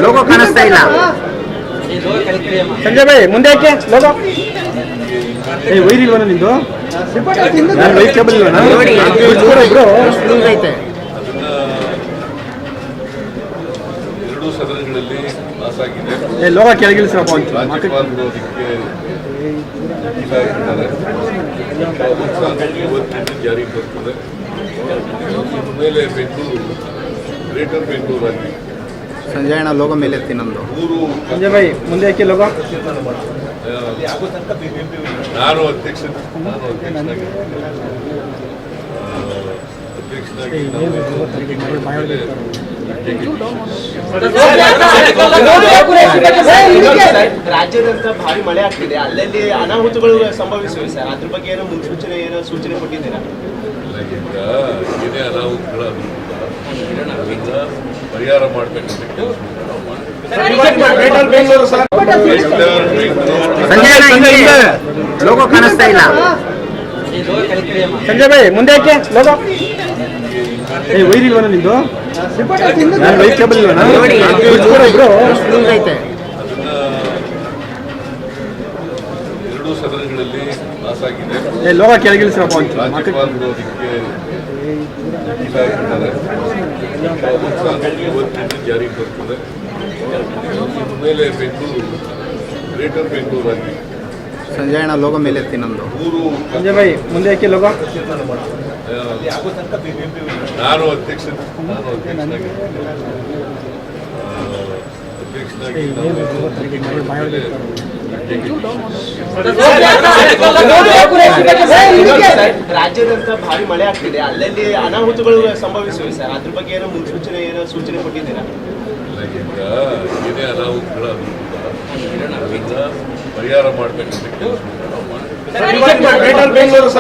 Logo ಕಾಣಿಸ್ತಾ ಇಲ್ಲ. ಸಂಜಯ್ ಭಾಯ್ ಮುಂದೆ ಯಾಕೆ ಲೋಗೋ ವೈರ್ ಇಲ್ವನ ನಿಂದು? ವೈರ್ ಕೇಬಲ್ ಇಲ್ವನ? ಐತೆ. ಎರಡೂ ಸದನಗಳಲ್ಲಿ ಪಾಸ್ ಆಗಿದೆ. ಲೋಗೋ ಕೆಳಗಿಳಿಸ್ರಪ್ಪ ಜಾರಿಗೆ ಬರ್ತದೆ. ಮೇಲೆ ಬೆಂಗಳೂರು ಗ್ರೇಟರ್ ಬೆಂಗಳೂರು ಆಗಿ ಸಂಜಯ್ ಅಣ್ಣ ಲೋಗೋ ಮೇಲೆ ಎತ್ತಿ ನಮ್ದು. ಸಂಜಯ್ ಭಾಯ್ ಮುಂದೆ ಯಾಕೆ ಲೋಗೋ? ನಾನು ಅಧ್ಯಕ್ಷನಾಗಿ ರಾಜ್ಯದಂತ ಭಾರಿ ಮಳೆ ಆಗ್ತಿದೆ, ಅಲ್ಲಲ್ಲಿ ಅನಾಹುತಗಳು ಸಂಭವಿಸಿವೆ ಸರ್. ಅದ್ರ ಬಗ್ಗೆ ಏನೋ ಮುನ್ಸೂಚನೆ ಏನೋ ಸೂಚನೆ ಕೊಟ್ಟಿದ್ದೀರಾ? ಏನೇ ಅನಾಹುತಗಳು ಅದರಿಂದ ಪರಿಹಾರ ಮಾಡಬೇಕಂತ ಕೆಲಸ ಲೋಗೋ ಕಾಣಿಸ್ತಾ ಇಲ್ಲ. ಸಂಜಯ್ ಭಾಯ್ ಮುಂದೆ ಯಾಕೆ ಲೋಗೋ ವೈರ್ ಇಲ್ವನ ನಿಂದು? ವೈರ್ ಕೇಬಲ್ ಇಲ್ವನ? ಐತೆ. ಎರಡೂ ಸದನಗಳಲ್ಲಿ ಪಾಸ್ ಆಗಿದೆ. ಲೋಗೋ ಕೆಳಗಿಳಿಸ್ರಪ್ಪ ಜಾರಿಗೆ ಬರ್ತದೆ. ಮೇಲೆ ಬೆಂಗಳೂರು ಗ್ರೇಟರ್ ಬೆಂಗಳೂರು ಆಗಿ ಸಂಜಯ್ ಅಣ್ಣ ಲೋಗೋ ಮೇಲೆ ಎತ್ತಿ ನಮ್ದು. ಸಂಜಯ್ ಭಾಯ್ ಮುಂದೆ ಯಾಕೆ ಲೋಗೋ? ನಾನು ಅಧ್ಯಕ್ಷನಾಗಿ ರಾಜ್ಯದಂತ ಭಾರಿ ಮಳೆ ಆಗ್ತಿದೆ, ಅಲ್ಲಲ್ಲಿ ಅನಾಹುತಗಳು ಸಂಭವಿಸಿವೆ ಸರ್. ಅದ್ರ ಬಗ್ಗೆ ಏನೋ ಮುನ್ಸೂಚನೆ ಏನೋ ಸೂಚನೆ ಕೊಟ್ಟಿದ್ದೀರಾ? ಏನೇ ಅನಾಹುತಗಳು ಅದರಿಂದ ಪರಿಹಾರ ಮಾಡಬೇಕಂತ ಕೆಲಸ